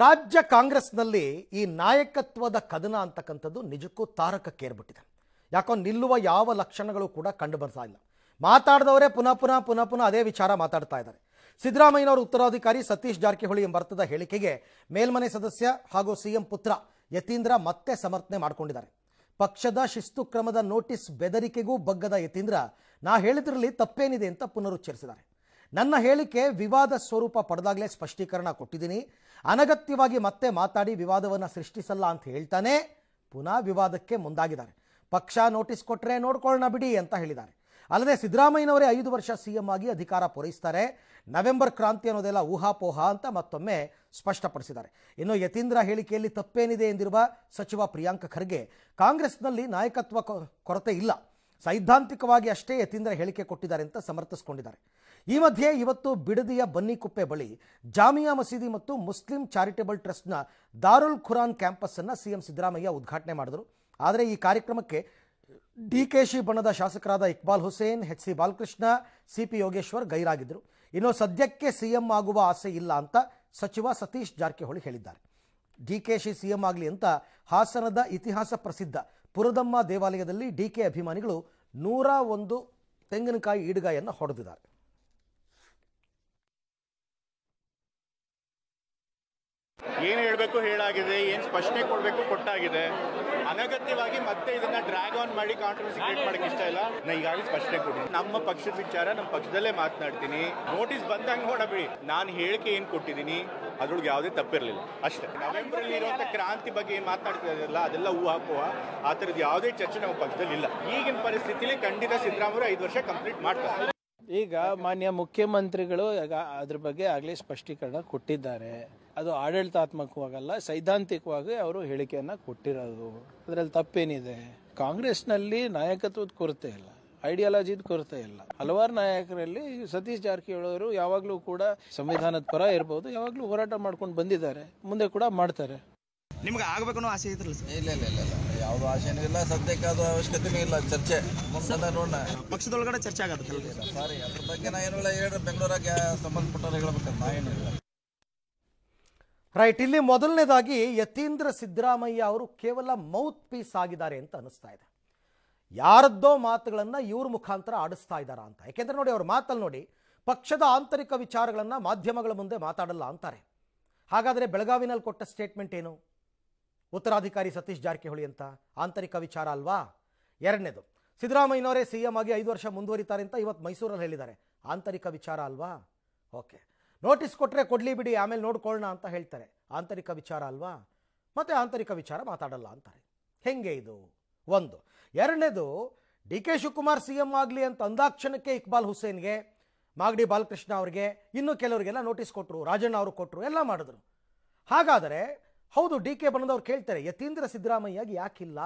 ರಾಜ್ಯ ಕಾಂಗ್ರೆಸ್ನಲ್ಲಿ ಈ ನಾಯಕತ್ವದ ಕದನ ಅಂತಕ್ಕಂಥದ್ದು ನಿಜಕ್ಕೂ ತಾರಕಕ್ಕೇರ್ಬಿಟ್ಟಿದೆ. ಯಾಕೋ ನಿಲ್ಲುವ ಯಾವ ಲಕ್ಷಣಗಳು ಕೂಡ ಕಂಡು ಬರ್ತಾ ಇಲ್ಲ. ಮಾತಾಡಿದವರೇ ಪುನಃ ಅದೇ ವಿಚಾರ ಮಾತಾಡ್ತಾ ಇದ್ದಾರೆ. ಸಿದ್ದರಾಮಯ್ಯನವರ ಉತ್ತರಾಧಿಕಾರಿ ಸತೀಶ್ ಜಾರಕಿಹೊಳಿ ಎಂಬ ಅರ್ಥದ ಹೇಳಿಕೆಗೆ ಮೇಲ್ಮನೆ ಸದಸ್ಯ ಹಾಗೂ ಸಿಎಂ ಪುತ್ರ ಯತೀಂದ್ರ ಮತ್ತೆ ಸಮರ್ಥನೆ ಮಾಡಿಕೊಂಡಿದ್ದಾರೆ. ಪಕ್ಷದ ಶಿಸ್ತು ಕ್ರಮದ ನೋಟಿಸ್ ಬೆದರಿಕೆಗೂ ಬಗ್ಗದ ಯತೀಂದ್ರ ನಾ ಹೇಳಿದ್ರಲ್ಲಿ ತಪ್ಪೇನಿದೆ ಅಂತ ಪುನರುಚ್ಚರಿಸಿದ್ದಾರೆ. ನನ್ನ ಹೇಳಿಕೆ ವಿವಾದ ಸ್ವರೂಪ ಪಡೆದಾಗಲೇ ಸ್ಪಷ್ಟೀಕರಣ ಕೊಟ್ಟಿದ್ದೀನಿ. ಅನಗತ್ಯವಾಗಿ ಮತ್ತೆ ಮಾತಾಡಿ ವಿವಾದವನ್ನು ಸೃಷ್ಟಿಸಲ್ಲ ಅಂತ ಹೇಳ್ತಾನೆ ಪುನಃ ವಿವಾದಕ್ಕೆ ಮುಂದಾಗಿದ್ದಾರೆ. ಪಕ್ಷ ನೋಟಿಸ್ ಕೊಟ್ಟರೆ ನೋಡ್ಕೊಳ್ಳೋಣ ಬಿಡಿ ಅಂತ ಹೇಳಿದ್ದಾರೆ. ಅಲ್ಲದೆ ಸಿದ್ದರಾಮಯ್ಯನವರೇ 5 ವರ್ಷ ಸಿಎಂ ಆಗಿ ಅಧಿಕಾರ ಪೂರೈಸ್ತಾರೆ, ನವೆಂಬರ್ ಕ್ರಾಂತಿ ಅನ್ನೋದೆಲ್ಲ ಊಹಾಪೋಹ ಅಂತ ಮತ್ತೊಮ್ಮೆ ಸ್ಪಷ್ಟಪಡಿಸಿದ್ದಾರೆ. ಇನ್ನು ಯತೀಂದ್ರ ಹೇಳಿಕೆಯಲ್ಲಿ ತಪ್ಪೇನಿದೆ ಎಂದಿರುವ ಸಚಿವ ಪ್ರಿಯಾಂಕ್ ಖರ್ಗೆ ಕಾಂಗ್ರೆಸ್ನಲ್ಲಿ ನಾಯಕತ್ವ ಕೊರತೆ ಇಲ್ಲ, ಸೈದ್ಧಾಂತಿಕವಾಗಿ ಅಷ್ಟೇ ಯತೀಂದ್ರ ಹೇಳಿಕೆ ಕೊಟ್ಟಿದ್ದಾರೆ ಅಂತ ಸಮರ್ಥಿಸಿಕೊಂಡಿದ್ದಾರೆ. ಈ ಮಧ್ಯೆ ಇವತ್ತು ಬಿಡದಿಯ ಬನ್ನಿಕುಪ್ಪೆ ಬಳಿ ಜಾಮಿಯಾ ಮಸೀದಿ ಮತ್ತು ಮುಸ್ಲಿಂ ಚಾರಿಟೇಬಲ್ ಟ್ರಸ್ಟ್ನ ದಾರುಲ್ ಖುರಾನ್ ಕ್ಯಾಂಪಸ್ ಅನ್ನು ಸಿಎಂ ಸಿದ್ದರಾಮಯ್ಯ ಉದ್ಘಾಟನೆ ಮಾಡಿದರು. ಆದರೆ ಈ ಕಾರ್ಯಕ್ರಮಕ್ಕೆ ಡಿಕೆಶಿ ಬಣದ ಶಾಸಕರಾದ Iqbal Hussain, H C Balakrishna, CP Yogeshwar ಗೈರಾಗಿದ್ದರು. ಇನ್ನು ಸದ್ಯಕ್ಕೆ ಸಿಎಂ ಆಗುವ ಆಸೆ ಇಲ್ಲ ಅಂತ ಸಚಿವ ಸತೀಶ್ ಜಾರಕಿಹೊಳಿ ಹೇಳಿದ್ದಾರೆ. ಡಿಕೆಶಿ ಸಿಎಂ ಆಗಲಿ ಅಂತ ಹಾಸನದ ಇತಿಹಾಸ ಪ್ರಸಿದ್ಧ ಪುರದಮ್ಮ ದೇವಾಲಯದಲ್ಲಿ ಡಿಕೆ ಅಭಿಮಾನಿಗಳು 101 ತೆಂಗಿನಕಾಯಿ ಈಡುಗಾಯನ್ನು ಹೊಡೆದಿದ್ದಾರೆ. ಏನು ಹೇಳಬೇಕು ಹೇಳಾಗಿದೆ, ಏನು ಸ್ಪಷ್ಟನೆ ಕೊಡಬೇಕು ಕೊಟ್ಟಾಗಿದೆ. ಅನಗತ್ಯವಾಗಿ ಮತ್ತೆ ಇದನ್ನ ಡ್ರ್ಯಾಗ್ ಆನ್ ಮಾಡಿ ಕಾಂಟ್ರವರ್ಸಿ ಕ್ರಿಯೇಟ್ ಮಾಡಕ್ಕೆ ಇಷ್ಟ ಇಲ್ಲ. ನಾ ಈಗಾಗಲೇ ಸ್ಪಷ್ಟನೆ ಕೊಡಿ, ನಮ್ಮ ಪಕ್ಷದ ವಿಚಾರ ನಮ್ಮ ಪಕ್ಷದಲ್ಲೇ ಮಾತನಾಡ್ತೀನಿ. ನೋಟಿಸ್ ಬಂದಂಗೆ ನೋಡಬೇಡಿ, ನಾನು ಹೇಳಿಕೆ ಏನು ಕೊಟ್ಟಿದ್ದೀನಿ ಅದ್ರೊಳಗೆ ಯಾವುದೇ ತಪ್ಪಿರಲಿಲ್ಲ ಅಷ್ಟೇ. ನವೆಂಬರ್ ಅಲ್ಲಿ ಇರುವಂತ ಕ್ರಾಂತಿ ಬಗ್ಗೆ ಏನು ಮಾತನಾಡ್ತಿರಲ್ಲ ಅದೆಲ್ಲ ಊಹಾಪೋಹ, ಆ ಥರದ್ದು ಯಾವುದೇ ಚರ್ಚೆ ನಮ್ಮ ಪಕ್ಷದಲ್ಲಿ ಇಲ್ಲ. ಈಗಿನ ಪರಿಸ್ಥಿತಿಯಲ್ಲಿ ಖಂಡಿತ ಸಿದ್ದರಾಮಯ್ಯ 5 ವರ್ಷ ಕಂಪ್ಲೀಟ್ ಮಾಡ್ತಾರೆ. ಈಗ ಮಾನ್ಯ ಮುಖ್ಯಮಂತ್ರಿಗಳು ಅದ್ರ ಬಗ್ಗೆ ಆಗಲೇ ಸ್ಪಷ್ಟೀಕರಣ ಕೊಟ್ಟಿದ್ದಾರೆ. ಅದು ಆಡಳಿತಾತ್ಮಕವಾಗಲ್ಲ, ಸೈದ್ಧಾಂತಿಕವಾಗಿ ಅವರು ಹೇಳಿಕೆಯನ್ನು ಕೊಟ್ಟಿರೋದು. ಅದರಲ್ಲಿ ತಪ್ಪೇನಿದೆ? ಕಾಂಗ್ರೆಸ್ನಲ್ಲಿ ನಾಯಕತ್ವದ ಕೊರತೆ ಇಲ್ಲ, ಐಡಿಯಾಲಜಿದ ಕೊರತೆ ಇಲ್ಲ. ಹಲವಾರು ನಾಯಕರಲ್ಲಿ ಸತೀಶ್ ಜಾರಕಿಹೊಳಿ ಅವರು ಯಾವಾಗಲೂ ಕೂಡ ಸಂವಿಧಾನದ ಪರ ಇರ್ಬೋದು, ಯಾವಾಗಲೂ ಹೋರಾಟ ಮಾಡ್ಕೊಂಡು ಬಂದಿದ್ದಾರೆ, ಮುಂದೆ ಕೂಡ ಮಾಡ್ತಾರೆ. ನಿಮ್ಗೆ ಆಗ್ಬೇಕು ಅನ್ನೋ ಆಸೆ ಇದ್ರಲ್ಲ ಸರ್? ಇಲ್ಲ ಯಾವುದು ಆಸೆನೂ ಇಲ್ಲ, ಸದ್ಯಕ್ಕೆ ಅದು ಅವಶ್ಯಕತೆನೂ ಇಲ್ಲ. ಚರ್ಚೆ ಮುಂದೆ ನೋಡೋಣ. ಪಕ್ಷದೊಳಗಡೆ ಚರ್ಚೆ ಆಗತ್ತೆ ಸಾರಿ, ಅದ್ರ ಬಗ್ಗೆ ನಾ ಏನು ಹೇಳಿ ಬೆಂಗಳೂರಾಗೆ ಸಂಬಂಧಪಟ್ಟವ್ರು ಹೇಳ್ಬೇಕಂತ ನಾ ಏನಿಲ್ಲ. ರೈಟ್, ಇಲ್ಲಿ ಮೊದಲನೇದಾಗಿ ಯತೀಂದ್ರ ಸಿದ್ದರಾಮಯ್ಯ ಅವರು ಕೇವಲ ಮೌತ್ ಪೀಸ್ ಆಗಿದ್ದಾರೆ ಅಂತ ಅನಿಸ್ತಾ ಇದೆ. ಯಾರದ್ದೋ ಮಾತುಗಳನ್ನು ಇವ್ರ ಮುಖಾಂತರ ಆಡಿಸ್ತಾ ಇದ್ದಾರಾ ಅಂತ. ಯಾಕೆಂದ್ರೆ ನೋಡಿ, ಅವ್ರ ಮಾತಲ್ಲಿ ನೋಡಿ, ಪಕ್ಷದ ಆಂತರಿಕ ವಿಚಾರಗಳನ್ನು ಮಾಧ್ಯಮಗಳ ಮುಂದೆ ಮಾತಾಡಲ್ಲ ಅಂತಾರೆ. ಹಾಗಾದರೆ ಬೆಳಗಾವಿನಲ್ಲಿ ಕೊಟ್ಟ ಸ್ಟೇಟ್ಮೆಂಟ್ ಏನು? ಉತ್ತರಾಧಿಕಾರಿ ಸತೀಶ್ ಜಾರಕಿಹೊಳಿ ಅಂತ ಆಂತರಿಕ ವಿಚಾರ ಅಲ್ವಾ? ಎರಡನೇದು, ಸಿದ್ದರಾಮಯ್ಯನವರೇ ಸಿಎಂ ಆಗಿ 5 ವರ್ಷ ಮುಂದುವರಿತಾರೆ ಅಂತ ಇವತ್ತು ಮೈಸೂರಲ್ಲಿ ಹೇಳಿದ್ದಾರೆ, ಆಂತರಿಕ ವಿಚಾರ ಅಲ್ವಾ? ಓಕೆ, ನೋಟಿಸ್ ಕೊಟ್ಟರೆ ಕೊಡಲಿ ಬಿಡಿ, ಆಮೇಲೆ ನೋಡ್ಕೊಳ್ಳೋಣ ಅಂತ ಹೇಳ್ತಾರೆ, ಆಂತರಿಕ ವಿಚಾರ ಅಲ್ವಾ? ಮತ್ತೆ ಆಂತರಿಕ ವಿಚಾರ ಮಾತಾಡಲ್ಲ ಅಂತಾರೆ. ಹೆಂಗೆ ಇದು? ಒಂದು. ಎರಡನೇದು, ಡಿ ಕೆ ಶಿವಕುಮಾರ್ ಸಿಎಂ ಆಗಲಿ ಅಂತ ಅಂದಾಕ್ಷಣಕ್ಕೆ ಇಕ್ಬಾಲ್ ಹುಸೇನ್ಗೆ, ಮಾಗಡಿ ಬಾಲಕೃಷ್ಣ ಅವರಿಗೆ, ಇನ್ನೂ ಕೆಲವರಿಗೆಲ್ಲ ನೋಟಿಸ್ ಕೊಟ್ಟರು, ರಾಜಣ್ಣ ಅವರು ಕೊಟ್ಟರು, ಎಲ್ಲ ಮಾಡಿದ್ರು. ಹಾಗಾದರೆ ಹೌದು, ಡಿ ಕೆ ಬಣದವ್ರು ಕೇಳ್ತಾರೆ, ಯತೀಂದ್ರ ಸಿದ್ದರಾಮಯ್ಯಗೆ ಯಾಕಿಲ್ಲ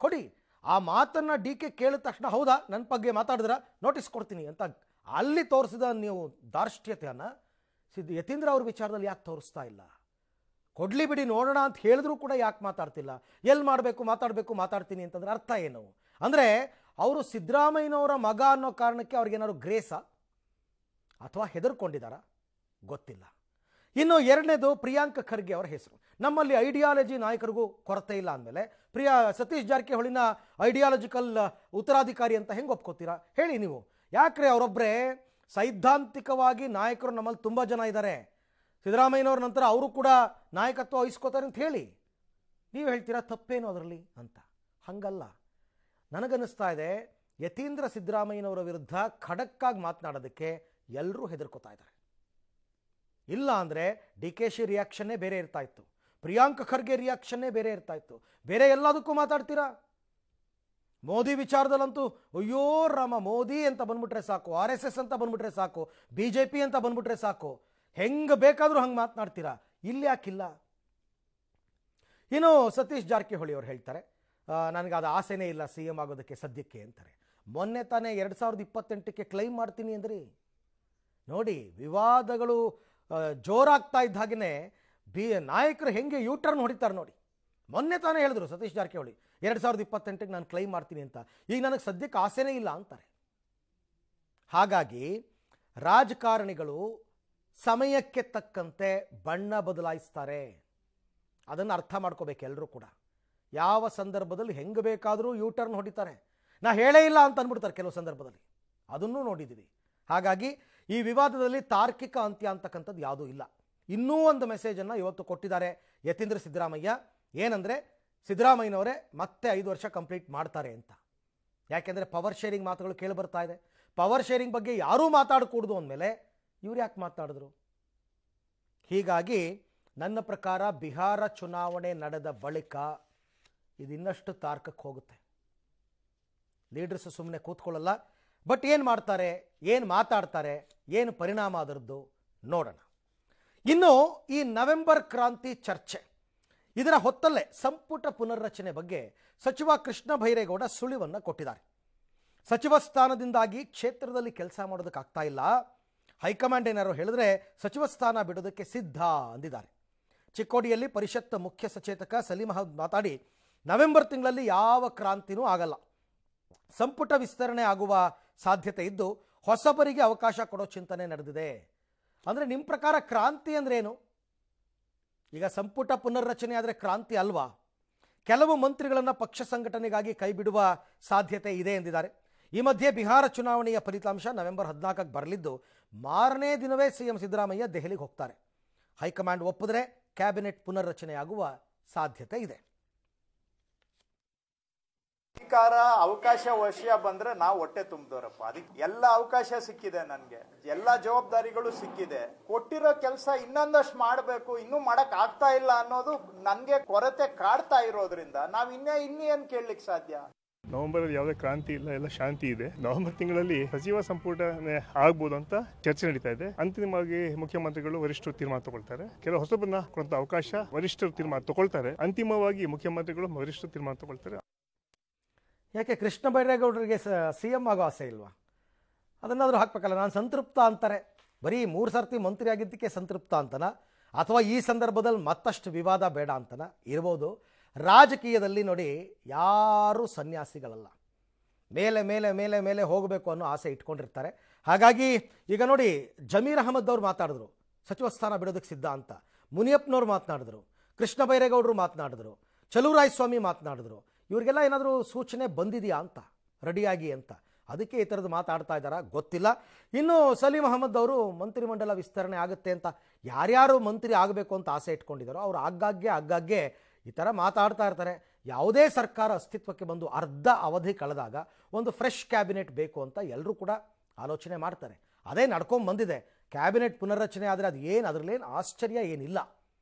ಕೊಡಿ. ಆ ಮಾತನ್ನು ಡಿ ಕೆ ಕೇಳಿದ ತಕ್ಷಣ ಹೌದಾ ನನ್ನ ಬಗ್ಗೆ ಮಾತಾಡಿದ್ರ ನೋಟಿಸ್ ಕೊಡ್ತೀನಿ ಅಂತ ಅಲ್ಲಿ ತೋರಿಸಿದ ನೀವು ಧಾರ್ಷ್ಟ್ಯತೆಯನ್ನು ಯತೀಂದ್ರ ಅವ್ರ ವಿಚಾರದಲ್ಲಿ ಯಾಕೆ ತೋರಿಸ್ತಾ ಇಲ್ಲ? ಕೊಡ್ಲಿ ಬಿಡಿ ನೋಡೋಣ ಅಂತ ಹೇಳಿದ್ರು ಕೂಡ ಯಾಕೆ ಮಾತಾಡ್ತಿಲ್ಲ? ಎಲ್ಲಿ ಮಾಡಬೇಕು ಮಾತಾಡ್ತೀನಿ ಅಂತಂದ್ರೆ ಅರ್ಥ ಏನು? ಅಂದರೆ ಅವರು ಸಿದ್ದರಾಮಯ್ಯನವರ ಮಗ ಅನ್ನೋ ಕಾರಣಕ್ಕೆ ಅವ್ರಿಗೇನಾದ್ರು ಗ್ರೇಸಾ ಅಥವಾ ಹೆದರ್ಕೊಂಡಿದ್ದಾರಾ ಗೊತ್ತಿಲ್ಲ. ಇನ್ನು ಎರಡನೇದು, ಪ್ರಿಯಾಂಕ್ ಖರ್ಗೆ ಅವರ ಹೆಸರು. ನಮ್ಮಲ್ಲಿ ಐಡಿಯಾಲಜಿ ನಾಯಕರಿಗೂ ಕೊರತೆ ಇಲ್ಲ ಅಂದಮೇಲೆ ಸತೀಶ್ ಜಾರಕಿಹೊಳಿನ ಐಡಿಯಾಲಜಿಕಲ್ ಉತ್ತರಾಧಿಕಾರಿ ಅಂತ ಹೆಂಗೆ ಒಪ್ಕೋತೀರಾ ಹೇಳಿ ನೀವು? ಯಾಕ್ರೆ ಅವರೊಬ್ಬರೇ ಸೈದ್ಧಾಂತಿಕವಾಗಿ ನಾಯಕರು ನಮ್ಮಲ್ಲಿ ತುಂಬ ಜನ ಇದ್ದಾರೆ, ಸಿದ್ದರಾಮಯ್ಯನವ್ರ ನಂತರ ಅವರು ಕೂಡ ನಾಯಕತ್ವ ವಹಿಸ್ಕೋತಾರೆ ಅಂತ ಹೇಳಿ ನೀವು ಹೇಳ್ತೀರಾ ತಪ್ಪೇನು ಅದರಲ್ಲಿ ಅಂತ? ಹಂಗಲ್ಲ. ನನಗನ್ನಿಸ್ತಾ ಇದೆ ಯತೀಂದ್ರ ಸಿದ್ದರಾಮಯ್ಯನವರ ವಿರುದ್ಧ ಖಡಕ್ಕಾಗಿ ಮಾತನಾಡೋದಕ್ಕೆ ಎಲ್ಲರೂ ಹೆದರ್ಕೋತಾ ಇದ್ದಾರೆ. ಇಲ್ಲ ಅಂದರೆ ಡಿ ಕೆ ಶಿ ರಿಯಾಕ್ಷನ್ನೇ ಬೇರೆ ಇರ್ತಾ ಇತ್ತು, ಪ್ರಿಯಾಂಕ್ ಖರ್ಗೆ ರಿಯಾಕ್ಷನ್ನೇ ಬೇರೆ ಇರ್ತಾ ಇತ್ತು. ಬೇರೆ ಎಲ್ಲದಕ್ಕೂ ಮಾತಾಡ್ತೀರಾ. ಮೋದಿ ವಿಚಾರದಲ್ಲಂತೂ ಅಯ್ಯೋ ರಾಮ, ಮೋದಿ ಅಂತ ಬಂದ್ಬಿಟ್ರೆ ಸಾಕು, RSS ಅಂತ ಬಂದ್ಬಿಟ್ರೆ ಸಾಕು, BJP ಅಂತ ಬಂದ್ಬಿಟ್ರೆ ಸಾಕು, ಹೆಂಗೆ ಬೇಕಾದರೂ ಹಂಗೆ ಮಾತನಾಡ್ತೀರಾ. ಇಲ್ಲಿ ಯಾಕಿಲ್ಲ? ಇನ್ನು ಸತೀಶ್ ಜಾರಕಿಹೊಳಿ ಅವರು ಹೇಳ್ತಾರೆ, ನನಗೆ ಅದು ಆಸೆನೇ ಇಲ್ಲ ಸಿಎಂ ಆಗೋದಕ್ಕೆ ಸದ್ಯಕ್ಕೆ ಅಂತಾರೆ. ಮೊನ್ನೆ ತಾನೇ 2028ಕ್ಕೆ ಕ್ಲೈಮ್ ಮಾಡ್ತೀನಿ ಅಂದ್ರಿ. ನೋಡಿ, ವಿವಾದಗಳು ಜೋರಾಗ್ತಾ ಇದ್ದ ಹಾಗೆಯೇ ನಾಯಕರು ಹೆಂಗೆ ಯೂಟರ್ನ್ ಹೊಡಿತಾರೆ ನೋಡಿ. ಮೊನ್ನೆ ತಾನೇ ಹೇಳಿದ್ರು ಸತೀಶ್ ಜಾರಕಿಹೊಳಿ 2028ಕ್ಕೆ ನಾನು ಕ್ಲೈಮ್ ಮಾಡ್ತೀನಿ ಅಂತ. ಈಗ ನನಗೆ ಸದ್ಯಕ್ಕೆ ಆಸೆನೇ ಇಲ್ಲ ಅಂತಾರೆ. ಹಾಗಾಗಿ ರಾಜಕಾರಣಿಗಳು ಸಮಯಕ್ಕೆ ತಕ್ಕಂತೆ ಬಣ್ಣ ಬದಲಾಯಿಸ್ತಾರೆ. ಅದನ್ನು ಅರ್ಥ ಮಾಡ್ಕೋಬೇಕು ಎಲ್ಲರೂ ಕೂಡ. ಯಾವ ಸಂದರ್ಭದಲ್ಲಿ ಹೆಂಗೆ ಬೇಕಾದರೂ ಯೂ ಟರ್ನ್ ಹೊಡಿತಾರೆ. ನಾ ಹೇಳೇ ಇಲ್ಲ ಅಂತ ಅಂದ್ಬಿಡ್ತಾರೆ ಕೆಲವು ಸಂದರ್ಭದಲ್ಲಿ, ಅದನ್ನೂ ನೋಡಿದ್ದೀವಿ. ಹಾಗಾಗಿ ಈ ವಿವಾದದಲ್ಲಿ ತಾರ್ಕಿಕ ಅಂತ್ಯ ಅಂತಕ್ಕಂಥದ್ದು ಯಾವುದೂ ಇಲ್ಲ. ಇನ್ನೂ ಒಂದು ಮೆಸೇಜನ್ನು ಇವತ್ತು ಕೊಟ್ಟಿದ್ದಾರೆ ಯತೀಂದ್ರ ಸಿದ್ದರಾಮಯ್ಯ. ಏನಂದರೆ ಸಿದ್ದರಾಮಯ್ಯನವರೇ ಮತ್ತೆ 5 ವರ್ಷ ಕಂಪ್ಲೀಟ್ ಮಾಡ್ತಾರೆ ಅಂತ. ಯಾಕೆಂದರೆ ಪವರ್ ಶೇರಿಂಗ್ ಮಾತುಗಳು ಕೇಳಿ ಬರ್ತಾ ಇದೆ. ಪವರ್ ಶೇರಿಂಗ್ ಬಗ್ಗೆ ಯಾರೂ ಮಾತಾಡಕೂಡ್ದು ಅಂದಮೇಲೆ ಇವ್ರು ಯಾಕೆ ಮಾತಾಡಿದ್ರು? ಹೀಗಾಗಿ ನನ್ನ ಪ್ರಕಾರ ಬಿಹಾರ ಚುನಾವಣೆ ನಡೆದ ಬಳಿಕ ಇದು ಇನ್ನಷ್ಟು ತಾರ್ಕಕ್ಕೆ ಹೋಗುತ್ತೆ. ಲೀಡರ್ಸ್ ಸುಮ್ಮನೆ ಕೂತ್ಕೊಳ್ಳಲ್ಲ. ಬಟ್ ಏನು ಮಾಡ್ತಾರೆ, ಏನು ಮಾತಾಡ್ತಾರೆ, ಏನು ಪರಿಣಾಮ ಅದರದ್ದು ನೋಡೋಣ. ಇನ್ನು ಈ ನವೆಂಬರ್ ಕ್ರಾಂತಿ ಚರ್ಚೆ, ಇದರ ಹೊತ್ತಲ್ಲೇ ಸಂಪುಟ ಪುನರ್ರಚನೆ ಬಗ್ಗೆ ಸಚಿವ ಕೃಷ್ಣ ಬೈರೇಗೌಡ ಸುಳಿವನ್ನು ಕೊಟ್ಟಿದ್ದಾರೆ. ಸಚಿವ ಸ್ಥಾನದಿಂದಾಗಿ ಕ್ಷೇತ್ರದಲ್ಲಿ ಕೆಲಸ ಮಾಡೋದಕ್ಕಾಗ್ತಾ ಇಲ್ಲ. ಹೈಕಮಾಂಡ್ ಏನಾರು ಹೇಳಿದ್ರೆ ಸಚಿವ ಸ್ಥಾನ ಬಿಡೋದಕ್ಕೆ ಸಿದ್ಧ ಅಂದಿದ್ದಾರೆ. ಚಿಕ್ಕೋಡಿಯಲ್ಲಿ ಪರಿಷತ್ ಮುಖ್ಯ ಸಚೇತಕ ಸಲೀಂ ಅಹಮದ್ ಮಾತಾಡಿ, ನವೆಂಬರ್ ತಿಂಗಳಲ್ಲಿ ಯಾವ ಕ್ರಾಂತಿನೂ ಆಗಲ್ಲ, ಸಂಪುಟ ವಿಸ್ತರಣೆ ಆಗುವ ಸಾಧ್ಯತೆ ಇದ್ದು ಹೊಸಬರಿಗೆ ಅವಕಾಶ ಕೊಡೋ ಚಿಂತನೆ ನಡೆದಿದೆ. ಅಂದರೆ ನಿಮ್ಮ ಪ್ರಕಾರ ಕ್ರಾಂತಿ ಅಂದ್ರೇನು? ಈಗ ಸಂಪುಟ ಪುನರ್ರಚನೆ ಆದರೆ ಕ್ರಾಂತಿ ಅಲ್ವಾ? ಕೆಲವು ಮಂತ್ರಿಗಳನ್ನು ಪಕ್ಷ ಸಂಘಟನೆಗಾಗಿ ಕೈ ಬಿಡುವ ಸಾಧ್ಯತೆ ಇದೆ ಎಂದಿದ್ದಾರೆ. ಈ ಮಧ್ಯೆ ಬಿಹಾರ ಚುನಾವಣೆಯ ಫಲಿತಾಂಶ ನವೆಂಬರ್ 14ಕ್ಕೆ ಬರಲಿದ್ದು ಮಾರನೇ ದಿನವೇ ಸಿಎಂ ಸಿದ್ದರಾಮಯ್ಯ ದೆಹಲಿಗೆ ಹೋಗ್ತಾರೆ. ಹೈಕಮಾಂಡ್ ಒಪ್ಪಿದ್ರೆ ಕ್ಯಾಬಿನೆಟ್ ಪುನರ್ರಚನೆಯಾಗುವ ಸಾಧ್ಯತೆ ಇದೆ. ಅಧಿಕಾರ ಅವಕಾಶ ವರ್ಷ ಬಂದ್ರೆ ನಾವು ಹೊಟ್ಟೆ ತುಂಬಿದವರಪ್ಪ. ಅದಕ್ಕೆ ಎಲ್ಲ ಅವಕಾಶ ಸಿಕ್ಕಿದೆ, ನನ್ಗೆ ಎಲ್ಲಾ ಜವಾಬ್ದಾರಿಗಳು ಸಿಕ್ಕಿದೆ. ಕೊಟ್ಟಿರೋ ಕೆಲಸ ಇನ್ನೊಂದಷ್ಟು ಮಾಡಬೇಕು, ಇನ್ನೂ ಮಾಡಕ್ ಆಗ್ತಾ ಇಲ್ಲ ಅನ್ನೋದು ನನ್ಗೆ ಕೊರತೆ ಕಾಡ್ತಾ ಇರೋದ್ರಿಂದ ನಾವ್ ಇನ್ನೇನ್ ಕೇಳಲಿಕ್ಕೆ ಸಾಧ್ಯ? ನವೆಂಬರ್ ಯಾವುದೇ ಕ್ರಾಂತಿ ಇಲ್ಲ, ಎಲ್ಲ ಶಾಂತಿ ಇದೆ. ನವೆಂಬರ್ ತಿಂಗಳಲ್ಲಿ ಸಚಿವ ಸಂಪುಟ ಆಗ್ಬೋದು ಅಂತ ಚರ್ಚೆ ನಡೀತಾ ಇದೆ. ಅಂತಿಮವಾಗಿ ಮುಖ್ಯಮಂತ್ರಿಗಳು ವರಿಷ್ಠರು ತೀರ್ಮಾನ ತಗೊಳ್ತಾರೆ. ಕೆಲವು ಹೊಸಬರನ್ನ ಕೊಡುವಂತ ಅವಕಾಶ ವರಿಷ್ಠರು ತೀರ್ಮಾನ ತಗೊಳ್ತಾರೆ. ಅಂತಿಮವಾಗಿ ಮುಖ್ಯಮಂತ್ರಿಗಳು ವರಿಷ್ಠರು ತೀರ್ಮಾನ ತಗೊಳ್ತಾರೆ. ಯಾಕೆ ಕೃಷ್ಣ ಬೈರೇಗೌಡರಿಗೆ CM ಆಗೋ ಆಸೆ ಇಲ್ವಾ? ಅದನ್ನಾದರೂ ಹಾಕ್ಬೇಕಲ್ಲ. ನಾನು ಸಂತೃಪ್ತ ಅಂತಾರೆ. ಬರೀ 3 ಸರ್ತಿ ಮಂತ್ರಿ ಆಗಿದ್ದಕ್ಕೆ ಸಂತೃಪ್ತ ಅಂತನ, ಅಥವಾ ಈ ಸಂದರ್ಭದಲ್ಲಿ ಮತ್ತಷ್ಟು ವಿವಾದ ಬೇಡ ಅಂತನ ಇರ್ಬೋದು. ರಾಜಕೀಯದಲ್ಲಿ ನೋಡಿ, ಯಾರೂ ಸನ್ಯಾಸಿಗಳಲ್ಲ. ಮೇಲೆ ಮೇಲೆ ಮೇಲೆ ಮೇಲೆ ಹೋಗಬೇಕು ಅನ್ನೋ ಆಸೆ ಇಟ್ಕೊಂಡಿರ್ತಾರೆ. ಹಾಗಾಗಿ ಈಗ ನೋಡಿ, ಜಮೀರ್ ಅಹಮದ್ ಅವ್ರು ಮಾತಾಡಿದ್ರು ಸಚಿವ ಸ್ಥಾನ ಬಿಡೋದಕ್ಕೆ ಸಿದ್ಧ ಅಂತ. ಮುನಿಯಪ್ಪನವ್ರು ಮಾತನಾಡಿದ್ರು, ಕೃಷ್ಣ ಬೈರೇಗೌಡರು ಮಾತನಾಡಿದ್ರು, ಚಲುವರಾಯಸ್ವಾಮಿ ಮಾತನಾಡಿದ್ರು. ಇವ್ರಿಗೆಲ್ಲ ಏನಾದರೂ ಸೂಚನೆ ಬಂದಿದೆಯಾ ಅಂತ, ರೆಡಿಯಾಗಿ ಅಂತ. ಅದಕ್ಕೆ ಈ ಥರದ್ದು ಮಾತಾಡ್ತಾ ಇದ್ದಾರಾ ಗೊತ್ತಿಲ್ಲ. ಇನ್ನು ಸಲೀಂ ಅಹಮದ್ ಅವರು ಮಂತ್ರಿಮಂಡಲ ವಿಸ್ತರಣೆ ಆಗುತ್ತೆ ಅಂತ ಯಾರ್ಯಾರು ಮಂತ್ರಿ ಆಗಬೇಕು ಅಂತ ಆಸೆ ಇಟ್ಕೊಂಡಿದ್ದಾರೋ ಅವರು ಆಗಾಗ್ಗೆ ಈ ಥರ ಮಾತಾಡ್ತಾ ಇರ್ತಾರೆ. ಯಾವುದೇ ಸರ್ಕಾರ ಅಸ್ತಿತ್ವಕ್ಕೆ ಬಂದು ಅರ್ಧ ಅವಧಿ ಕಳೆದಾಗ ಒಂದು ಫ್ರೆಶ್ ಕ್ಯಾಬಿನೆಟ್ ಬೇಕು ಅಂತ ಎಲ್ಲರೂ ಕೂಡ ಆಲೋಚನೆ ಮಾಡ್ತಾರೆ. ಅದೇ ನಡ್ಕೊಂಡು ಬಂದಿದೆ. ಕ್ಯಾಬಿನೆಟ್ ಪುನರ್ರಚನೆ ಆದರೆ ಅದು ಏನು, ಅದರಲ್ಲೇನು ಆಶ್ಚರ್ಯ ಏನಿಲ್ಲ.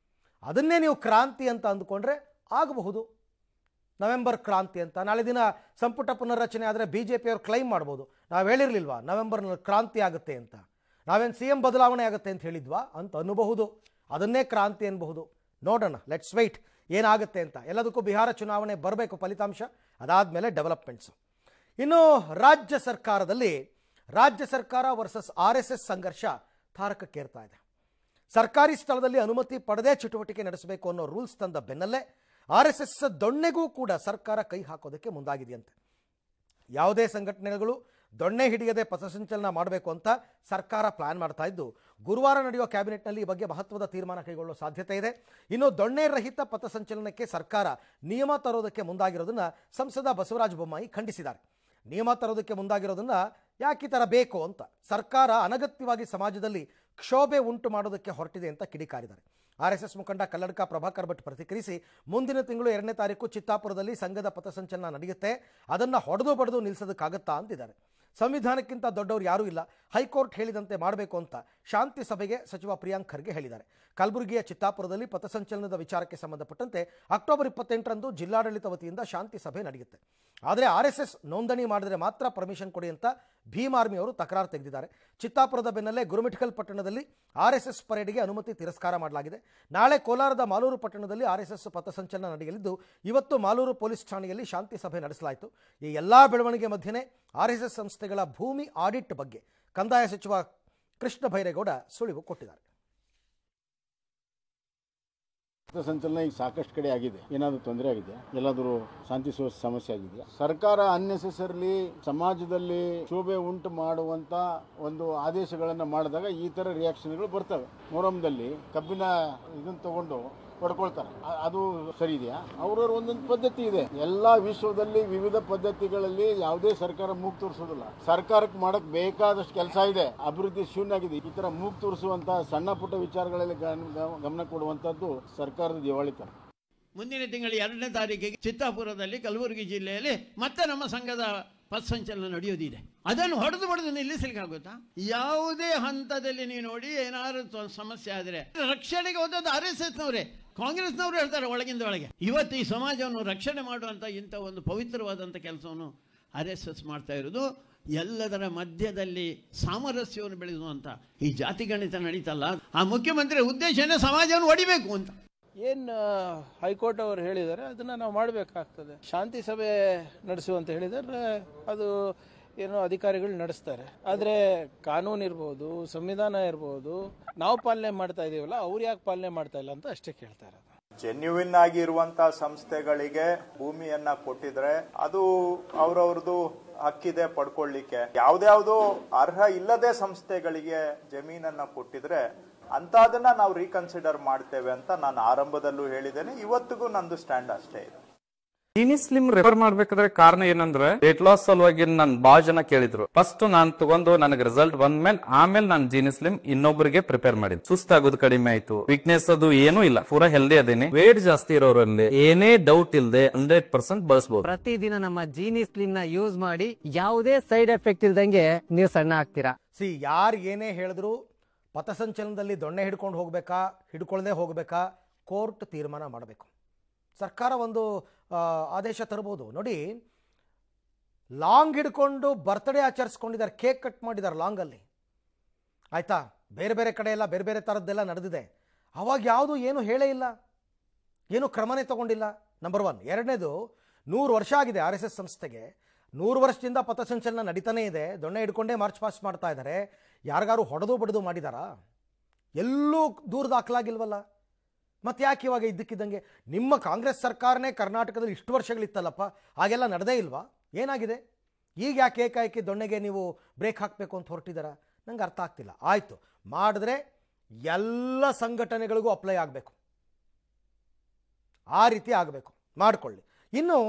ಅದನ್ನೇ ನೀವು ಕ್ರಾಂತಿ ಅಂತ ಅಂದ್ಕೊಂಡ್ರೆ ಆಗಬಹುದು. ನವೆಂಬರ್ ಕ್ರಾಂತಿ ಅಂತ ನಾಳೆ ದಿನ ಸಂಪುಟ ಪುನರ್ರಚನೆ ಆದರೆ BJPಯವರು ಕ್ಲೈಮ್ ಮಾಡ್ಬೋದು, ನಾವು ಹೇಳಿರಲಿಲ್ವಾ ನವೆಂಬರ್ನಲ್ಲಿ ಕ್ರಾಂತಿ ಆಗುತ್ತೆ ಅಂತ, ನಾವೇನು CM ಬದಲಾವಣೆ ಆಗುತ್ತೆ ಅಂತ ಹೇಳಿದ್ವಾ ಅಂತ ಅನ್ನಬಹುದು. ಅದನ್ನೇ ಕ್ರಾಂತಿ ಅನ್ನಬಹುದು. ನೋಡೋಣ, ಲೆಟ್ಸ್ ವೆಯ್ಟ್ ಏನಾಗುತ್ತೆ ಅಂತ. ಎಲ್ಲದಕ್ಕೂ ಬಿಹಾರ ಚುನಾವಣೆ ಬರಬೇಕು ಫಲಿತಾಂಶ, ಅದಾದಮೇಲೆ ಡೆವಲಪ್ಮೆಂಟ್ಸು. ಇನ್ನು ರಾಜ್ಯ ಸರ್ಕಾರ ವರ್ಸಸ್ RSS ಸಂಘರ್ಷ ತಾರಕಕ್ಕೇರ್ತಾ ಇದೆ. ಸರ್ಕಾರಿ ಸ್ಥಳದಲ್ಲಿ ಅನುಮತಿ ಪಡೆದೇ ಚಟುವಟಿಕೆ ನಡೆಸಬೇಕು ಅನ್ನೋ ರೂಲ್ಸ್ ತಂದ ಬೆನ್ನಲ್ಲೇ RSS ದೊಣ್ಣೆಗೂ ಕೂಡ ಸರ್ಕಾರ ಕೈ ಹಾಕೋದಕ್ಕೆ ಮುಂದಾಗಿದೆಯಂತೆ. ಯಾವುದೇ ಸಂಘಟನೆಗಳು ದೊಣ್ಣೆ ಹಿಡಿಯದೆ ಪಥಸಂಚಲನ ಮಾಡಬೇಕು ಅಂತ ಸರ್ಕಾರ ಪ್ಲಾನ್ ಮಾಡ್ತಾ ಇದ್ದು, ಗುರುವಾರ ನಡೆಯುವ ಕ್ಯಾಬಿನೆಟ್ನಲ್ಲಿ ಈ ಬಗ್ಗೆ ಮಹತ್ವದ ತೀರ್ಮಾನ ಕೈಗೊಳ್ಳುವ ಸಾಧ್ಯತೆ ಇದೆ. ಇನ್ನು ದೊಣ್ಣೆ ರಹಿತ ಪಥಸಂಚಲನಕ್ಕೆ ಸರ್ಕಾರ ನಿಯಮ ತರೋದಕ್ಕೆ ಮುಂದಾಗಿರೋದನ್ನು ಸಂಸದ ಬಸವರಾಜ ಬೊಮ್ಮಾಯಿ ಖಂಡಿಸಿದ್ದಾರೆ. ನಿಯಮ ತರೋದಕ್ಕೆ ಮುಂದಾಗಿರೋದನ್ನು ಯಾಕೆ ಈ ಥರ ಬೇಕು ಅಂತ, ಸರ್ಕಾರ ಅನಗತ್ಯವಾಗಿ ಸಮಾಜದಲ್ಲಿ ಕ್ಷೋಭೆ ಉಂಟು ಮಾಡೋದಕ್ಕೆ ಹೊರಟಿದೆ ಅಂತ ಕಿಡಿಕಾರಿದ್ದಾರೆ. RSS ಮುಖಂಡ ಕಲ್ಲಡ್ಕ ಪ್ರಭಾಕರ್ ಭಟ್ ಪ್ರತಿಕ್ರಿಯಿಸಿ, ಮುಂದಿನ ತಿಂಗಳು 2ನೇ ತಾರೀಕು ಚಿತ್ತಾಪುರದಲ್ಲಿ ಸಂಘದ ಪಥಸಂಚಲನ ನಡೆಯುತ್ತೆ, ಅದನ್ನು ಹೊಡೆದು ಬಡಿದು ನಿಲ್ಲಿಸೋದಕ್ಕಾಗತ್ತಾ ಅಂತಿದ್ದಾರೆ. ಸಂವಿಧಾನಕ್ಕಿಂತ ದೊಡ್ಡವರು ಯಾರೂ ಇಲ್ಲ, ಹೈಕೋರ್ಟ್ ಹೇಳಿದಂತೆ ಮಾಡಬೇಕು ಅಂತ ಶಾಂತಿ ಸಭೆಗೆ ಸಚಿವ ಪ್ರಿಯಾಂಕ್ ಖರ್ಗೆ ಹೇಳಿದ್ದಾರೆ. ಕಲಬುರಗಿಯ ಚಿತ್ತಾಪುರದಲ್ಲಿ ಪಥಸಂಚಲನದ ವಿಚಾರಕ್ಕೆ ಸಂಬಂಧಪಟ್ಟಂತೆ ಅಕ್ಟೋಬರ್ 28ರಂದು ಜಿಲ್ಲಾಡಳಿತ ವತಿಯಿಂದ ಶಾಂತಿ ಸಭೆ ನಡೆಯುತ್ತೆ. ಆದರೆ RSS ನೋಂದಣಿ ಮಾಡಿದರೆ ಮಾತ್ರ ಪರ್ಮಿಷನ್ ಕೊಡಿ ಅಂತ ಭೀಮ್ ಆರ್ಮಿ ಅವರು ತಕರಾರು ತೆಗೆದಿದ್ದಾರೆ. ಚಿತ್ತಾಪುರದ ಬೆನ್ನಲ್ಲೇ ಗುರುಮಿಠಕಲ್ ಪಟ್ಟಣದಲ್ಲಿ RSS ಪರೇಡ್ಗೆ ಅನುಮತಿ ತಿರಸ್ಕಾರ ಮಾಡಲಾಗಿದೆ. ನಾಳೆ ಕೋಲಾರದ ಮಾಲೂರು ಪಟ್ಟಣದಲ್ಲಿ RSS ಪಥಸಂಚಲನ ನಡೆಯಲಿದ್ದು, ಇವತ್ತು ಮಾಲೂರು ಪೊಲೀಸ್ ಠಾಣೆಯಲ್ಲಿ ಶಾಂತಿ ಸಭೆ ನಡೆಸಲಾಯಿತು. ಈ ಎಲ್ಲ ಬೆಳವಣಿಗೆ ಮಧ್ಯೆನೇ RSS ಸಂಸ್ಥೆಗಳ ಭೂಮಿ ಆಡಿಟ್ ಬಗ್ಗೆ ಕಂದಾಯ ಸಚಿವ ಕೃಷ್ಣ ಬೈರೇಗೌಡ ಸುಳಿವು ಕೊಟ್ಟಿದ್ದಾರೆ. ಸಂಚಲನ ಈಗ ಸಾಕಷ್ಟು ಕಡೆ ಆಗಿದೆ. ಏನಾದರೂ ತೊಂದರೆ ಆಗಿದೆ, ಎಲ್ಲಾದರೂ ಶಾಂತಿ ಸಮಸ್ಯೆ ಆಗಿದೆ. ಸರ್ಕಾರ ಅನ್ನೆಸೆಸರಿಲಿ ಸಮಾಜದಲ್ಲಿ ಶೋಭೆ ಉಂಟು ಮಾಡುವಂತ ಒಂದು ಆದೇಶಗಳನ್ನು ಮಾಡಿದಾಗ ಈ ತರ ರಿಯಾಕ್ಷನ್ಗಳು ಬರ್ತವೆ. ಮೊಹರಂದಲ್ಲಿ ಕಬ್ಬಿನ ಇದನ್ನು ತಗೊಂಡು ಪಡ್ಕೊಳ್ತಾರೆ, ಅದು ಸರಿ ಇದೆಯಾ? ಅವ್ರವ್ರ ಒಂದೊಂದು ಪದ್ಧತಿ ಇದೆ. ಎಲ್ಲಾ ವಿಶ್ವದಲ್ಲಿ ವಿವಿಧ ಪದ್ಧತಿಗಳಲ್ಲಿ ಯಾವುದೇ ಸರ್ಕಾರ ಮೂಗ್ ತೋರಿಸೋದಿಲ್ಲ. ಸರ್ಕಾರಕ್ಕೆ ಮಾಡಕ್ ಬೇಕಾದಷ್ಟು ಕೆಲಸ ಇದೆ, ಅಭಿವೃದ್ಧಿ ಶೂನ್ಯ ಆಗಿದೆ. ಈ ತರ ಮೂಗ್ ತೋರಿಸುವಂತ ಸಣ್ಣ ಪುಟ್ಟ ವಿಚಾರಗಳಲ್ಲಿ ಗಮನ ಕೊಡುವಂತದ್ದು ಸರ್ಕಾರದ ದಿವಾಳಿತನ. ಮುಂದಿನ ತಿಂಗಳ 2ನೇ ತಾರೀಕಿಗೆ ಚಿತ್ತಾಪುರದಲ್ಲಿ ಕಲಬುರಗಿ ಜಿಲ್ಲೆಯಲ್ಲಿ ಮತ್ತೆ ನಮ್ಮ ಸಂಘದ ಪಥಸಂಚಲನ ನಡೆಯೋದಿದೆ. ಅದನ್ನು ಹೊಡೆದು ನಿಲ್ಲಿಸಲಿಕ್ಕೆ ಆಗುತ್ತಾ? ಯಾವುದೇ ಹಂತದಲ್ಲಿ ನೀವು ನೋಡಿ ಏನಾದ್ರು ಸಮಸ್ಯೆ ಆದರೆ ರಕ್ಷಣೆಗೆ ಹೋದದ್ದು RSSನವರೇ, ಕಾಂಗ್ರೆಸ್ನವರು ಹೇಳ್ತಾರೆ ಒಳಗಿಂದ ಒಳಗೆ. ಇವತ್ತು ಈ ಸಮಾಜವನ್ನು ರಕ್ಷಣೆ ಮಾಡುವಂಥ ಇಂಥ ಒಂದು ಪವಿತ್ರವಾದಂಥ ಕೆಲಸವನ್ನು RSS ಮಾಡ್ತಾ ಇರೋದು. ಎಲ್ಲದರ ಮಧ್ಯದಲ್ಲಿ ಸಾಮರಸ್ಯವನ್ನು ಬೆಳೆಸುವಂಥ ಈ ಜಾತಿ ಗಣಿತ ನಡೀತಲ್ಲ, ಆ ಮುಖ್ಯಮಂತ್ರಿ ಉದ್ದೇಶನೇ ಸಮಾಜವನ್ನು ಹೊಡಿಬೇಕು ಅಂತ. ಏನು ಹೈಕೋರ್ಟ್ ಅವರು ಹೇಳಿದ್ದಾರೆ ಅದನ್ನು ನಾವು ಮಾಡಬೇಕಾಗ್ತದೆ. ಶಾಂತಿ ಸಭೆ ನಡೆಸುವಂತ ಹೇಳಿದರೆ ಅದು ಏನೋ ಅಧಿಕಾರಿಗಳು ನಡೆಸ್ತಾರೆ. ಆದರೆ ಕಾನೂನು ಇರ್ಬೋದು, ಸಂವಿಧಾನ ಇರ್ಬೋದು, ನಾವು ಪಾಲನೆ ಮಾಡ್ತಾ ಇದೀವಲ್ಲ, ಅವ್ರು ಯಾಕೆ ಪಾಲನೆ ಮಾಡ್ತಾ ಇಲ್ಲ ಅಂತ ಅಷ್ಟೇ ಕೇಳ್ತಾರೆ. ಜೆನ್ಯುವಿನ್ ಆಗಿ ಇರುವಂತಹ ಸಂಸ್ಥೆಗಳಿಗೆ ಭೂಮಿಯನ್ನ ಕೊಟ್ಟಿದ್ರೆ ಅದು ಅವ್ರವ್ರದ್ದು ಹಕ್ಕಿದೆ ಪಡ್ಕೊಳ್ಳಿಕ್ಕೆ. ಯಾವ್ದ್ಯಾವ್ದು ಅರ್ಹ ಇಲ್ಲದೆ ಸಂಸ್ಥೆಗಳಿಗೆ ಜಮೀನನ್ನ ಕೊಟ್ಟಿದ್ರೆ ಅಂತದನ್ನ ನಾವು ರೀಕನ್ಸಿಡರ್ ಮಾಡ್ತೇವೆ ಅಂತ ನಾನು ಆರಂಭದಲ್ಲೂ ಹೇಳಿದ್ದೇನೆ. ಇವತ್ತಿಗೂ ನಂದು ಸ್ಟ್ಯಾಂಡ್ ಅಷ್ಟೇ ಇದೆ. ಜೀನಿ ಸ್ಲಿಮ್ ರೆಫರ್ ಮಾಡ್ಬೇಕಾದ್ರೆ ಕಾರಣ ಏನಂದ್ರೆ ವೇಟ್ ಲಾಸ್ ಸಲುವಾಗಿ ನನ್ ಬಾಳ ಜನ ಕೇಳಿದ್ರು. ಫಸ್ಟ್ ನಾನ್ ತಗೊಂಡು ನನಗೆ ರಿಸಲ್ಟ್ ಬಂದ್ಮೇಲೆ ಆಮೇಲೆ ನಾನು ಜೀನಿ ಸ್ಲಿಮ್ ಇನ್ನೊಬ್ಬರಿಗೆ ಪ್ರಿಪೇರ್ ಮಾಡಿದ್. ಸುಸ್ತಾಗೋದು ಕಡಿಮೆ ಆಯ್ತು, ವೀಕ್ನೆಸ್ ಅದು ಏನೂ ಇಲ್ಲ, ಪೂರಾ ಹೆಲ್ದಿ ಅದೇನೆ. ವೇಟ್ ಜಾಸ್ತಿ ಇರೋರಲ್ಲಿ ಏನೇ ಡೌಟ್ ಇಲ್ಲದೆ 100% ಬಳಸಬಹುದು. ಪ್ರತಿದಿನ ನಮ್ಮ ಜೀನಿ ಸ್ಲಿಮ್ ನ ಯೂಸ್ ಮಾಡಿ ಯಾವುದೇ ಸೈಡ್ ಎಫೆಕ್ಟ್ ಇಲ್ದಂಗೆ ನೀವು ಸಣ್ಣ ಆಗ್ತೀರಾ. ಯಾರು ಏನೇ ಹೇಳಿದ್ರು ಪಥಸಂಚಲನದಲ್ಲಿ ದೊಣ್ಣೆ ಹಿಡ್ಕೊಂಡು ಹೋಗ್ಬೇಕಾ, ಹಿಡ್ಕೊಳ್ಳದೆ ಹೋಗ್ಬೇಕಾ, ಕೋರ್ಟ್ ತೀರ್ಮಾನ ಮಾಡಬೇಕು. ಸರ್ಕಾರ ಒಂದು ಆದೇಶ ತರಬಹುದು. ನೋಡಿ, ಲಾಂಗ್ ಹಿಡ್ಕೊಂಡು ಬರ್ತ್ಡೇ ಆಚರಿಸ್ಕೊಂಡಿದ್ದಾರೆ, ಕೇಕ್ ಕಟ್ ಮಾಡಿದ್ದಾರೆ ಲಾಂಗಲ್ಲಿ, ಆಯ್ತಾ? ಬೇರೆ ಬೇರೆ ಕಡೆ ಎಲ್ಲ ಬೇರೆ ಬೇರೆ ಥರದ್ದೆಲ್ಲ ನಡೆದಿದೆ. ಅವಾಗ ಯಾವುದು ಏನು ಹೇಳೇ ಇಲ್ಲ, ಏನು ಕ್ರಮನೇ ತಗೊಂಡಿಲ್ಲ. ನಂಬರ್ 1. ಎರಡನೇದು, 100 ವರ್ಷ ಆಗಿದೆ RSS ಸಂಸ್ಥೆಗೆ. 100 ವರ್ಷದಿಂದ ಪಥಸಂಚಲನ ನಡೀತಾನೇ ಇದೆ. ದೊಣ್ಣೆ ಹಿಡ್ಕೊಂಡೇ ಮಾರ್ಚ್ ಪಾಸ್ಟ್ ಮಾಡ್ತಾ ಇದ್ದಾರೆ. ಯಾರಿಗಾರು ಹೊಡೆದು ಬಡಿದು ಮಾಡಿದಾರಾ? ಎಲ್ಲೂ ದೂರ ದಾಖಲಾಗಿಲ್ವಲ್ಲ. ಮತ್ತೆ ಯಾಕೆ ಇವಾಗ ಇದ್ದಕ್ಕಿದ್ದಂಗೆ? ನಿಮ್ಮ ಕಾಂಗ್ರೆಸ್ ಸರ್ಕಾರನೇ ಕರ್ನಾಟಕದಲ್ಲಿ ಇಷ್ಟು ವರ್ಷಗಳಿತ್ತಲ್ಲಪ್ಪ, ಹಾಗೆಲ್ಲ ನಡೆದೇ ಇಲ್ವಾ? ಏನಾಗಿದೆ ಈಗ? ಯಾಕೆ ಏಕಾಏಕಿ ದೊಣ್ಣೆಗೆ ನೀವು ಬ್ರೇಕ್ ಹಾಕಬೇಕು ಅಂತ ಹೊರಟಿದ್ದಾರಾ? ನಂಗೆ ಅರ್ಥ ಆಗ್ತಿಲ್ಲ. ಆಯಿತು, ಮಾಡಿದ್ರೆ ಎಲ್ಲ ಸಂಘಟನೆಗಳಿಗೂ ಅಪ್ಲೈ ಆಗಬೇಕು, ಆ ರೀತಿ ಆಗಬೇಕು, ಮಾಡಿಕೊಳ್ಳಿ. ಇನ್ನು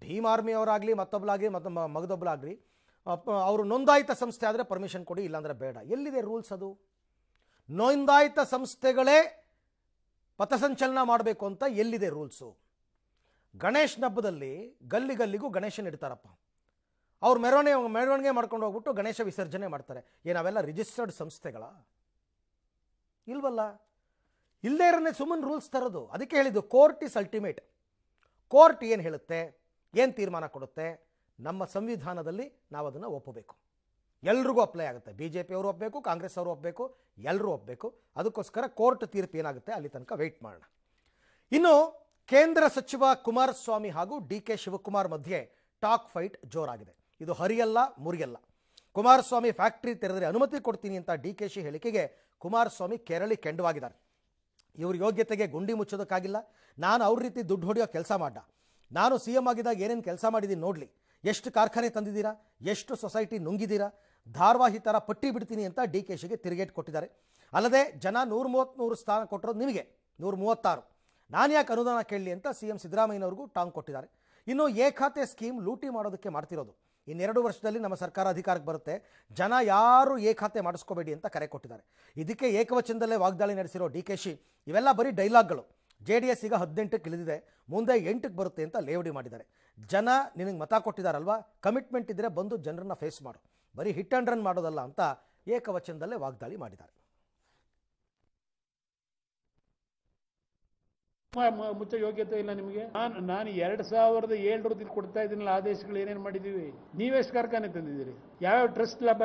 ಭೀಮ್ ಆರ್ಮಿ ಅವರಾಗಲಿ, ಮತ್ತೊಬ್ಬಲಾಗಲಿ, ಮಗದೊಬ್ಬಲಾಗಲಿ, ಅವರು ನೋಂದಾಯಿತ ಸಂಸ್ಥೆ ಆದರೆ ಪರ್ಮಿಷನ್ ಕೊಡಿ, ಇಲ್ಲಾಂದರೆ ಬೇಡ. ಎಲ್ಲಿದೆ ರೂಲ್ಸ್? ಅದು ನೋಂದಾಯಿತ ಸಂಸ್ಥೆಗಳೇ ಪಥಸಂಚಲನ ಮಾಡಬೇಕು ಅಂತ ಎಲ್ಲಿದೆ ರೂಲ್ಸು? ಗಣೇಶನ ಹಬ್ಬದಲ್ಲಿ ಗಲ್ಲಿಗೂ ಗಣೇಶನ ಇಡ್ತಾರಪ್ಪ, ಅವ್ರು ಮೆರವಣಿಗೆ ಮಾಡ್ಕೊಂಡು ಹೋಗ್ಬಿಟ್ಟು ಗಣೇಶ ವಿಸರ್ಜನೆ ಮಾಡ್ತಾರೆ. ಅವೆಲ್ಲ ರಿಜಿಸ್ಟರ್ಡ್ ಸಂಸ್ಥೆಗಳ? ಇಲ್ವಲ್ಲ. ಇಲ್ಲದೇ ಇರೋನೇ ಸುಮ್ಮನೆ ರೂಲ್ಸ್ ತರೋದು. ಅದಕ್ಕೆ ಹೇಳಿದ್ದು ಕೋರ್ಟ್ ಇಸ್ ಅಲ್ಟಿಮೇಟ್. ಕೋರ್ಟ್ ಏನು ಹೇಳುತ್ತೆ, ಏನು ತೀರ್ಮಾನ ಕೊಡುತ್ತೆ, ನಮ್ಮ ಸಂವಿಧಾನದಲ್ಲಿ ನಾವು ಅದನ್ನು ಒಪ್ಪಬೇಕು. ಎಲ್ರಿಗೂ ಅಪ್ಲೈ ಆಗುತ್ತೆ. BJP ಅವರು ಒಪ್ಪಬೇಕು, ಕಾಂಗ್ರೆಸ್ ಅವರು ಒಪ್ಪಬೇಕು, ಎಲ್ಲರೂ ಒಪ್ಪಬೇಕು. ಅದಕ್ಕೋಸ್ಕರ ಕೋರ್ಟ್ ತೀರ್ಪು ಏನಾಗುತ್ತೆ ಅಲ್ಲಿ ತನಕ ವೆಯ್ಟ್ ಮಾಡೋಣ. ಇನ್ನು ಕೇಂದ್ರ ಸಚಿವ ಕುಮಾರಸ್ವಾಮಿ ಹಾಗೂ DK ಶಿವಕುಮಾರ್ ಮಧ್ಯೆ ಟಾಕ್ ಫೈಟ್ ಜೋರಾಗಿದೆ. ಇದು ಹರಿಯಲ್ಲ ಮುರಿಯಲ್ಲ. ಕುಮಾರಸ್ವಾಮಿ ಫ್ಯಾಕ್ಟ್ರಿ ತೆರೆದರೆ ಅನುಮತಿ ಕೊಡ್ತೀನಿ ಅಂತ DKಶಿ ಹೇಳಿಕೆಗೆ ಕುಮಾರಸ್ವಾಮಿ ಕೆಂಡವಾಗಿದ್ದಾರೆ. ಇವ್ರ ಯೋಗ್ಯತೆಗೆ ಗುಂಡಿ ಮುಚ್ಚೋದಕ್ಕಾಗಿಲ್ಲ. ನಾನು ಅವ್ರ ರೀತಿ ದುಡ್ಡು ಹೊಡೆಯೋ ಕೆಲಸ ಮಾಡ. ನಾನು CM ಆಗಿದ್ದಾಗ ಏನೇನು ಕೆಲಸ ಮಾಡಿದ್ದೀನಿ ನೋಡಲಿ. ಎಷ್ಟು ಕಾರ್ಖಾನೆ ತಂದಿದ್ದೀರಾ, ಎಷ್ಟು ಸೊಸೈಟಿ ನುಂಗಿದ್ದೀರಾ, ಧಾರವಾಹಿ ಥರ ಪಟ್ಟಿ ಬಿಡ್ತೀನಿ ಅಂತ DKಶಿಗೆ ತಿರುಗೇಟ್ ಕೊಟ್ಟಿದ್ದಾರೆ. ಅಲ್ಲದೆ ಜನ 133 ಸ್ಥಾನ ಕೊಟ್ಟಿರೋದು ನಿಮಗೆ 136. ನಾನು ಯಾಕೆ ಅನುದಾನ ಕೇಳಲಿ ಅಂತ CM ಸಿದ್ದರಾಮಯ್ಯನವ್ರಿಗೂ ಟಾಂಗ್ ಕೊಟ್ಟಿದ್ದಾರೆ. ಇನ್ನು ಖಾತೆ ಸ್ಕೀಮ್ ಲೂಟಿ ಮಾಡೋದಕ್ಕೆ ಮಾಡ್ತಿರೋದು. ಇನ್ನೆರಡು ವರ್ಷದಲ್ಲಿ ನಮ್ಮ ಸರ್ಕಾರ ಅಧಿಕಾರಕ್ಕೆ ಬರುತ್ತೆ, ಜನ ಯಾರು ಖಾತೆ ಮಾಡಿಸ್ಕೋಬೇಡಿ ಅಂತ ಕರೆ ಕೊಟ್ಟಿದ್ದಾರೆ. ಇದಕ್ಕೆ ಏಕವಚನದಲ್ಲೇ ವಾಗ್ದಾಳಿ ನಡೆಸಿರೋ DKಶಿ ಇವೆಲ್ಲ ಬರೀ ಡೈಲಾಗ್ಗಳು. JDS ಈಗ 18ಕ್ಕೆ ಇಳಿದಿದೆ, ಮುಂದೆ 8ಕ್ಕೆ ಬರುತ್ತೆ ಅಂತ ಲೇವಡಿ ಮಾಡಿದ್ದಾರೆ. ಜನ ನಿನಗೆ ಮತ ಕೊಟ್ಟಿದ್ದಾರಲ್ವಾ, ಕಮಿಟ್ಮೆಂಟ್ ಇದ್ದರೆ ಬಂದು ಜನರನ್ನ ಫೇಸ್ ಮಾಡು, ಬರೀ ಹಿಟ್ ಆ್ಯಂಡ್ ರನ್ ಮಾಡೋದಲ್ಲ ಅಂತ ಏಕವಚನದಲ್ಲೇ ವಾಗ್ದಾಳಿ ಮಾಡಿದ್ದಾರೆ. ಮುಚ್ಚ ಯೋಗ್ಯತೆ ಇಲ್ಲ ನಿಮಗೆ. ನಾನು 2007 ಕೊಡ್ತಾ ಇದ್ದೀನಲ್ಲ ಆದೇಶಗಳು ಏನೇನು ಮಾಡಿದೀವಿ. ನೀವೆಷ್ಟು ಕಾರ್ಖಾನೆ ತಂದಿದ್ದೀರಿ, ಯಾವ ಟ್ರಸ್ಟ್ ಲ್ಯಾಬ್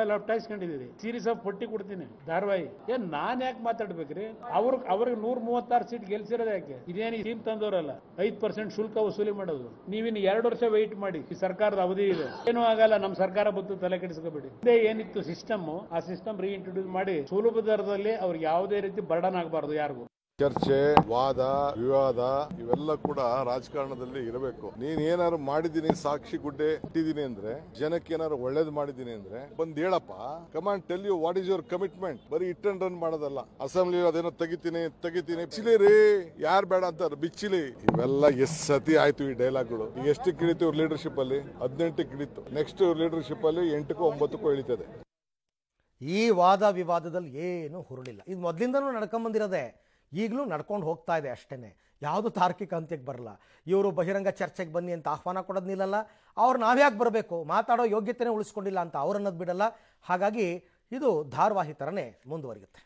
ಕಂಡಿದ್ದೀರಿ, ಸೀರೀಸ್ ಆಫ್ ಪಟ್ಟಿ ಕೊಡ್ತೀನಿ ಧಾರವಾಹಿ. ನಾನು ಯಾಕೆ ಮಾತಾಡ್ಬೇಕ್ರಿ? ಅವ್ರಿಗೆ 136 ಸೀಟ್ ಗೆಲ್ಸಿರೋದು ಯಾಕೆ? ಇದೇನು ಸ್ಕೀಮ್ ತಂದವರಲ್ಲ, 5% ಶುಲ್ಕ ವಸೂಲಿ ಮಾಡೋದು. ನೀವಿನ್ನು 2 ವರ್ಷ ವೆಯ್ಟ್ ಮಾಡಿ, ಈ ಸರ್ಕಾರದ ಅವಧಿ ಇದೆ, ಏನೂ ಆಗಲ್ಲ. ನಮ್ಮ ಸರ್ಕಾರ ಬಂದು ತಲೆ ಕೆಡಿಸ್ಕೋಬೇಡಿ. ಇದೇ ಏನಿತ್ತು ಸಿಸ್ಟಮ್, ಆ ಸಿಸ್ಟಮ್ ರೀಇಂಟ್ರೊಡ್ಯೂಸ್ ಮಾಡಿ ಸುಲಭ ದರದಲ್ಲಿ ಅವ್ರಿಗೆ ಯಾವುದೇ ರೀತಿ ಬರ್ಡನ್ ಆಗಬಾರ್ದು ಯಾರಿಗೂ. ಚರ್ಚೆ, ವಾದ, ವಿವಾದ ಇವೆಲ್ಲ ಕೂಡ ರಾಜಕಾರಣದಲ್ಲಿ ಇರಬೇಕು. ನೀನ್ ಏನಾದ್ರು ಮಾಡಿದೀನಿ, ಸಾಕ್ಷಿ ಗುಡ್ಡೆ ಇಟ್ಟಿದ್ದೀನಿ ಅಂದ್ರೆ, ಜನಕ್ಕೆ ಏನಾದ್ರು ಒಳ್ಳೇದು ಮಾಡಿದೀನಿ ಅಂದ್ರೆ ಬಂದ್ ಹೇಳಪ್ಪ. Command tell you what is your commitment. ಬರೀ ಇಟ್ ಅಂಡ್ ರನ್ ಮಾಡೋದಲ್ಲ. ಅಸೆಂಬ್ಲಿ ಅದೇನೋ ತೆಗಿತೀನಿ ಬಿಚ್ಚಿಲಿ ರೀ, ಯಾರು ಬೇಡ ಅಂತಾರೆ, ಬಿಚ್ಚಿಲಿ. ಇವೆಲ್ಲ ಎಷ್ಟ್ ಸತಿ ಆಯ್ತು ಈ ಡೈಲಾಗ್ಗಳು. ಈಗ ಎಷ್ಟು ಕಿಳಿತು ಇವ್ರ ಲೀಡರ್ಶಿಪ್ ಅಲ್ಲಿ? 18 ಕಿಳಿತು. ನೆಕ್ಸ್ಟ್ ಇವ್ರ ಲೀಡರ್ಶಿಪ್ ಅಲ್ಲಿ 8 9 ಇಳಿತದೆ. ಈ ವಾದ ವಿವಾದದಲ್ಲಿ ಏನು ಹುರುಳಿಲ್ಲ. ಇದು ಮೊದಲಿಂದನೂ ನಡ್ಕೊಂಬಂದಿರೋದೆ, ಈಗಲೂ ನಡ್ಕೊಂಡು ಹೋಗ್ತಾ ಇದೆ ಅಷ್ಟೇ. ಯಾವುದು ತಾರ್ಕಿಕ ಅಂತ್ಯಕ್ಕೆ ಬರಲ್ಲ. ಇವರು ಬಹಿರಂಗ ಚರ್ಚೆಗೆ ಬನ್ನಿ ಅಂತ ಆಹ್ವಾನ ಕೊಡೋದು ನಿಲ್ಲಲ್ಲ. ಅವ್ರು ನಾವ್ಯಾಕೆ ಬರಬೇಕು, ಮಾತಾಡೋ ಯೋಗ್ಯತೆನೇ ಉಳಿಸ್ಕೊಂಡಿಲ್ಲ ಅಂತ ಅವ್ರನ್ನೋದು ಬಿಡಲ್ಲ. ಹಾಗಾಗಿ ಇದು ಧಾರಾವಾಹಿ ಥರನೇ ಮುಂದುವರಿಯುತ್ತೆ.